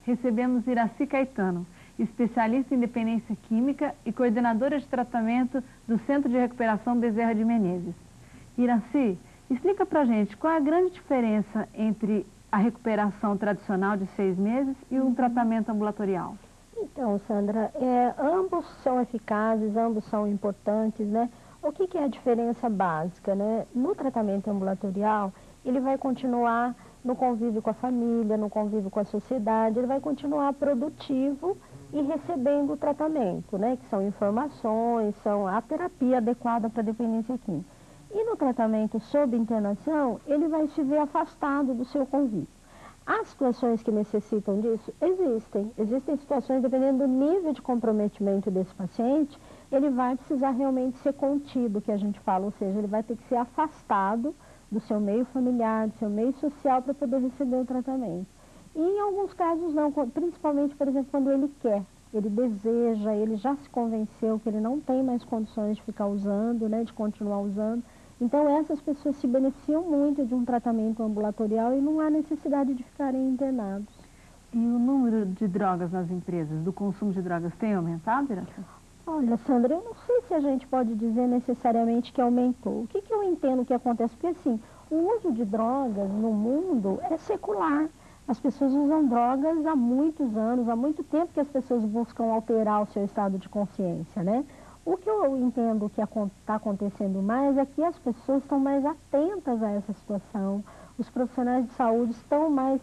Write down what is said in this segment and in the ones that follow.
recebemos Iraci Caetano, especialista em dependência química e coordenadora de tratamento do Centro de Recuperação Bezerra de Menezes. Iraci, explica pra gente qual é a grande diferença entre a recuperação tradicional de 6 meses e um tratamento ambulatorial. Então, Sandra, ambos são eficazes, ambos são importantes, né? O que é a diferença básica, né? No tratamento ambulatorial, ele vai continuar no convívio com a família, no convívio com a sociedade, ele vai continuar produtivo e recebendo o tratamento, né? Que são informações, são a terapia adequada para a dependência química. E no tratamento sob internação, ele vai se ver afastado do seu convívio. Há situações que necessitam disso? Existem. Existem situações, dependendo do nível de comprometimento desse paciente, ele vai precisar realmente ser contido, que a gente fala, ou seja, ele vai ter que ser afastado do seu meio familiar, do seu meio social, para poder receber o tratamento. E em alguns casos não, principalmente, por exemplo, quando ele quer, ele deseja, ele já se convenceu que ele não tem mais condições de ficar usando, né, de continuar usando. Então, essas pessoas se beneficiam muito de um tratamento ambulatorial e não há necessidade de ficarem internados. E o número de drogas nas empresas, do consumo de drogas, tem aumentado, Iraci? Olha, Sandra, eu não sei se a gente pode dizer necessariamente que aumentou. O que eu entendo que acontece? Porque, assim, o uso de drogas no mundo é secular. As pessoas usam drogas há muitos anos, há muito tempo que as pessoas buscam alterar o seu estado de consciência, né? O que eu entendo que está acontecendo mais é que as pessoas estão mais atentas a essa situação, os profissionais de saúde estão mais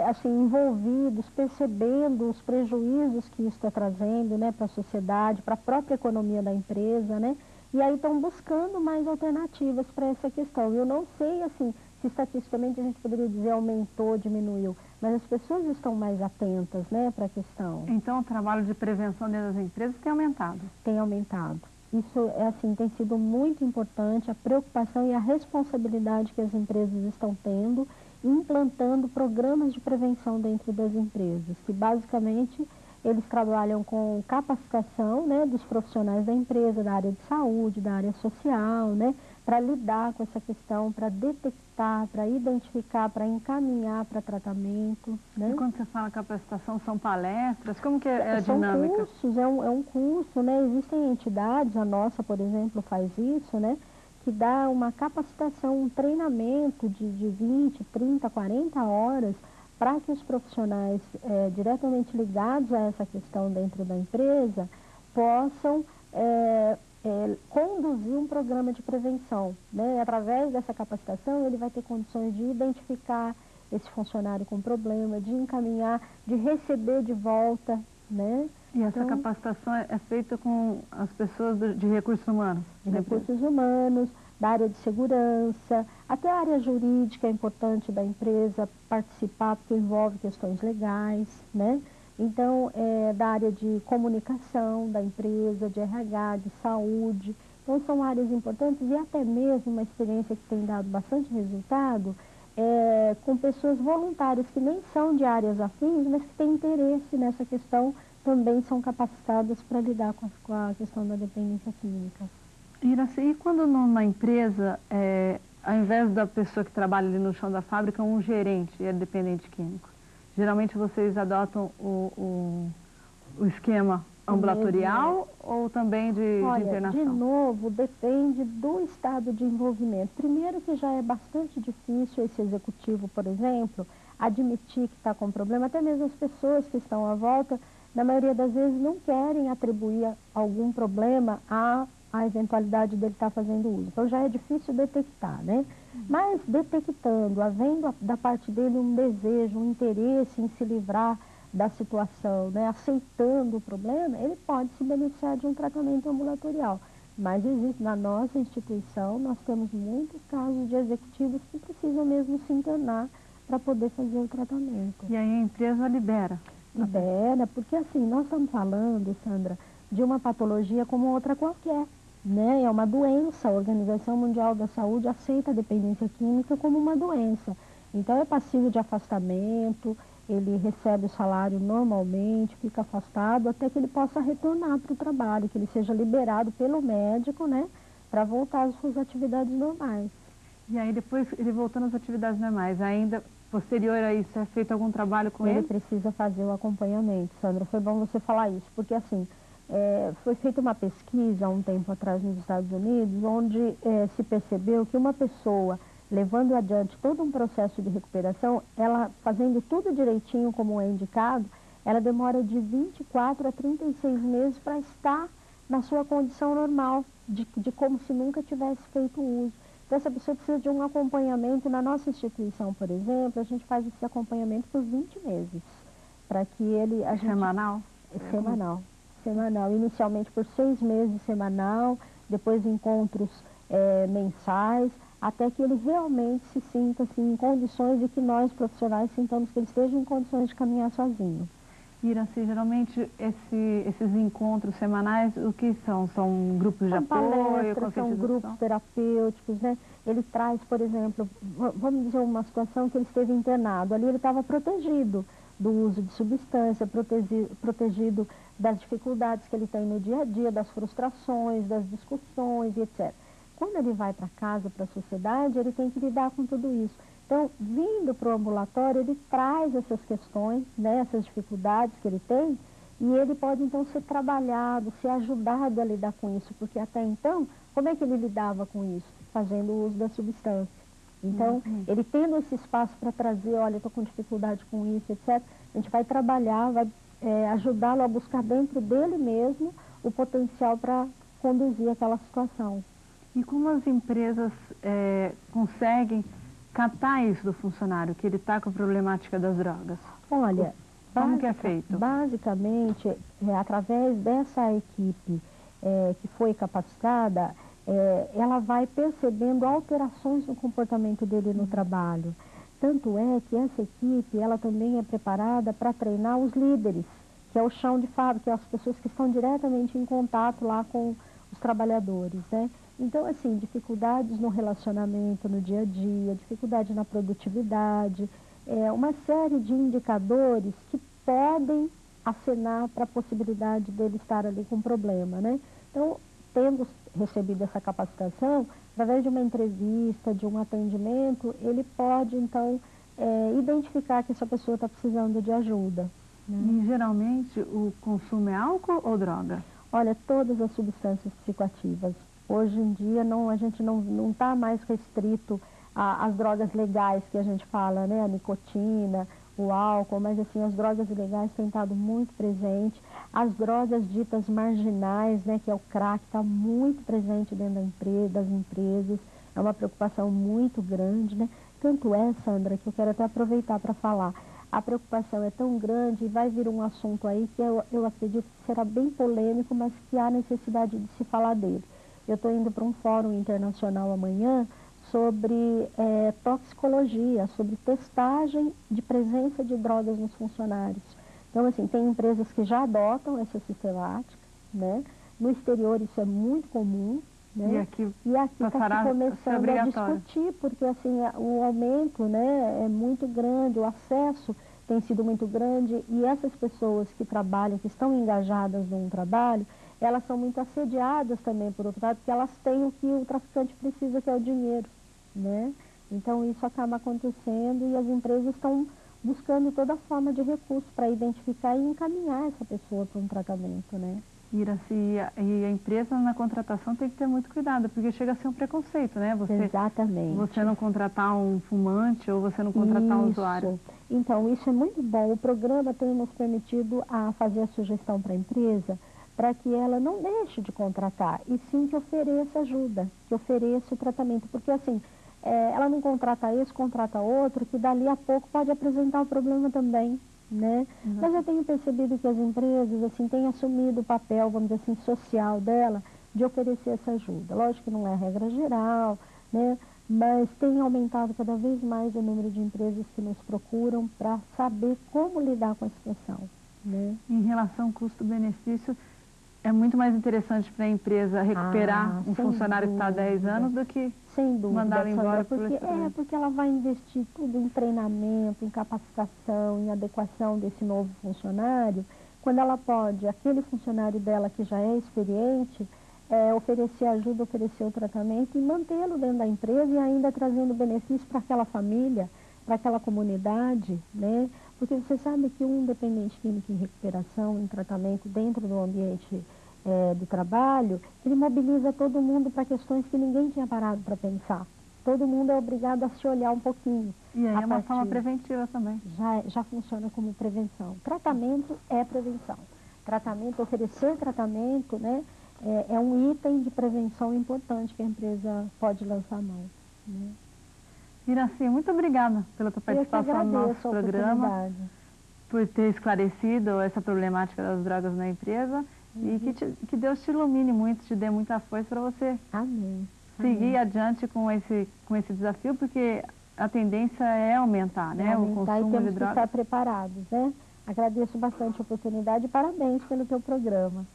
assim, envolvidos, percebendo os prejuízos que isso está trazendo, né, para a sociedade, para a própria economia da empresa, né? E aí estão buscando mais alternativas para essa questão. Eu não sei, assim, se estatisticamente a gente poderia dizer aumentou, diminuiu, mas as pessoas estão mais atentas, né, para a questão. Então, o trabalho de prevenção dentro das empresas tem aumentado? Tem aumentado. Isso, assim, tem sido muito importante, a preocupação e a responsabilidade que as empresas estão tendo, implantando programas de prevenção dentro das empresas, que basicamente eles trabalham com capacitação, né, dos profissionais da empresa, da área de saúde, da área social, né, para lidar com essa questão, para detectar, para identificar, para encaminhar para tratamento, né? E quando você fala capacitação, são palestras? Como que é a dinâmica? São cursos, é um curso, né? Existem entidades, a nossa, por exemplo, faz isso, né? Que dá uma capacitação, um treinamento de 20, 30, 40 horas para que os profissionais diretamente ligados a essa questão dentro da empresa possam conduzir um programa de prevenção, né? Através dessa capacitação, ele vai ter condições de identificar esse funcionário com problema, de encaminhar, de receber de volta, né? E essa capacitação é feita com as pessoas de recursos humanos? De recursos humanos, da área de segurança, até a área jurídica é importante da empresa participar, porque envolve questões legais, né? Então, da área de comunicação da empresa, de RH, de saúde. Então, são áreas importantes e até mesmo uma experiência que tem dado bastante resultado com pessoas voluntárias que nem são de áreas afins, mas que têm interesse nessa questão, também são capacitadas para lidar com a questão da dependência química. Iraci, e quando numa empresa, ao invés da pessoa que trabalha ali no chão da fábrica, um gerente é dependente químico? Geralmente vocês adotam o esquema ambulatorial ou também de internação? De novo, depende do estado de envolvimento. Primeiro que já é bastante difícil esse executivo, por exemplo, admitir que está com problema, até mesmo as pessoas que estão à volta, na maioria das vezes não querem atribuir algum problema à eventualidade dele estar fazendo uso. Então já é difícil detectar, né? Mas detectando, havendo da parte dele um desejo, um interesse em se livrar da situação, né, aceitando o problema, ele pode se beneficiar de um tratamento ambulatorial. Mas existe, na nossa instituição, nós temos muitos casos de executivos que precisam mesmo se internar para poder fazer o tratamento. E aí a empresa libera? Libera, porque assim, nós estamos falando, Sandra, de uma patologia como outra qualquer, né? É uma doença, a Organização Mundial da Saúde aceita a dependência química como uma doença. Então é passível de afastamento, ele recebe o salário normalmente, fica afastado até que ele possa retornar para o trabalho, que ele seja liberado pelo médico, né, para voltar às suas atividades normais. E aí depois, ele voltando às atividades normais, ainda posterior a isso, é feito algum trabalho com ele? ele? Precisa fazer o acompanhamento, Sandra. Foi bom você falar isso, porque assim, foi feita uma pesquisa há um tempo atrás nos Estados Unidos, onde se percebeu que uma pessoa levando adiante todo um processo de recuperação, ela fazendo tudo direitinho como é indicado, ela demora de 24 a 36 meses para estar na sua condição normal, de como se nunca tivesse feito uso. Então, essa pessoa precisa de um acompanhamento. Na nossa instituição, por exemplo, a gente faz esse acompanhamento por 20 meses, para que ele... Semanal? Semanal. Semanal. Inicialmente por 6 meses semanal, depois encontros mensais, até que ele realmente se sinta assim, em condições de que nós, profissionais, sintamos que ele esteja em condições de caminhar sozinho. Iraci, geralmente esses encontros semanais, o que são? São grupos de apoio, palestras, são grupos terapêuticos, né? Ele traz, por exemplo, vamos dizer uma situação que ele esteve internado, ali ele estava protegido do uso de substância, protegido das dificuldades que ele tem no dia a dia, das frustrações, das discussões e etc. Quando ele vai para casa, para a sociedade, ele tem que lidar com tudo isso. Então, vindo para o ambulatório, ele traz essas questões, né, essas dificuldades que ele tem, e ele pode, então, ser trabalhado, ser ajudado a lidar com isso, porque até então, como é que ele lidava com isso? Fazendo o uso da substância. Então, ele tendo esse espaço para trazer, olha, estou com dificuldade com isso, etc., a gente vai trabalhar, vai ajudá-lo a buscar dentro dele mesmo o potencial para conduzir aquela situação. E como as empresas conseguem captar isso do funcionário, que ele está com a problemática das drogas? Olha, como que é feito? Basicamente, através dessa equipe que foi capacitada, ela vai percebendo alterações no comportamento dele no trabalho. Tanto é que essa equipe, ela também é preparada para treinar os líderes, que é o chão de fábrica, que é as pessoas que estão diretamente em contato lá com os trabalhadores, né? Então, assim, dificuldades no relacionamento no dia a dia, dificuldade na produtividade, uma série de indicadores que podem acenar para a possibilidade dele estar ali com problema, né? Então, tendo recebido essa capacitação, através de uma entrevista, de um atendimento, ele pode, então, identificar que essa pessoa está precisando de ajuda. Né? E, geralmente, o consumo é álcool ou droga? Olha, todas as substâncias psicoativas. Hoje em dia, a gente não está mais restrito às drogas legais que a gente fala, né? A nicotina, o álcool, mas assim, as drogas ilegais têm estado muito presentes. As drogas ditas marginais, né? Que é o crack, está muito presente dentro das empresas. É uma preocupação muito grande, né? Tanto é, Sandra, que eu quero até aproveitar para falar. A preocupação é tão grande e vai vir um assunto aí que eu acredito que será bem polêmico, mas que há necessidade de se falar dele. Eu estou indo para um fórum internacional amanhã sobre toxicologia, sobre testagem de presença de drogas nos funcionários. Então, assim, tem empresas que já adotam essa sistemática, né? No exterior isso é muito comum, né? E aqui está se começando a discutir, porque assim, o aumento, né, é muito grande, o acesso tem sido muito grande, e essas pessoas que trabalham, que estão engajadas num trabalho, elas são muito assediadas também, por outro lado, porque elas têm o que o traficante precisa, que é o dinheiro, né? Então isso acaba acontecendo e as empresas estão buscando toda forma de recurso para identificar e encaminhar essa pessoa para um tratamento, né? Iraci, e a empresa na contratação tem que ter muito cuidado, porque chega a ser um preconceito, né? Exatamente. Você não contratar um fumante ou você não contratar um usuário. Então, isso é muito bom. O programa tem nos permitido a fazer a sugestão para a empresa para que ela não deixe de contratar, e sim que ofereça ajuda, que ofereça o tratamento. Porque, assim, ela não contrata esse, contrata outro, que dali a pouco pode apresentar o problema também, né? Mas eu tenho percebido que as empresas, assim, têm assumido o papel, vamos dizer assim, social dela, de oferecer essa ajuda. Lógico que não é a regra geral, né? Mas tem aumentado cada vez mais o número de empresas que nos procuram para saber como lidar com a situação, né? Em relação ao custo-benefício, é muito mais interessante para a empresa recuperar um funcionário que está há 10 anos do que mandá-lo embora. Porque ela vai investir tudo em treinamento, em capacitação, em adequação desse novo funcionário, quando ela pode, aquele funcionário dela que já é experiente, oferecer ajuda, oferecer o tratamento e mantê-lo dentro da empresa e ainda trazendo benefício para aquela família. para aquela comunidade, né? Porque você sabe que um dependente químico em recuperação, em tratamento dentro do ambiente do trabalho, ele mobiliza todo mundo para questões que ninguém tinha parado para pensar. Todo mundo é obrigado a se olhar um pouquinho. E aí é uma forma preventiva também. Já funciona como prevenção. Tratamento é prevenção. Tratamento, oferecer tratamento, né, é um item de prevenção importante que a empresa pode lançar mão. Né? Iraci, muito obrigada pela tua participação no nosso programa, por ter esclarecido essa problemática das drogas na empresa e que Deus te ilumine muito, te dê muita força para você seguir adiante com esse desafio, porque a tendência é aumentar, né, o consumo de drogas. Que estar preparados, né? Agradeço bastante a oportunidade e parabéns pelo teu programa.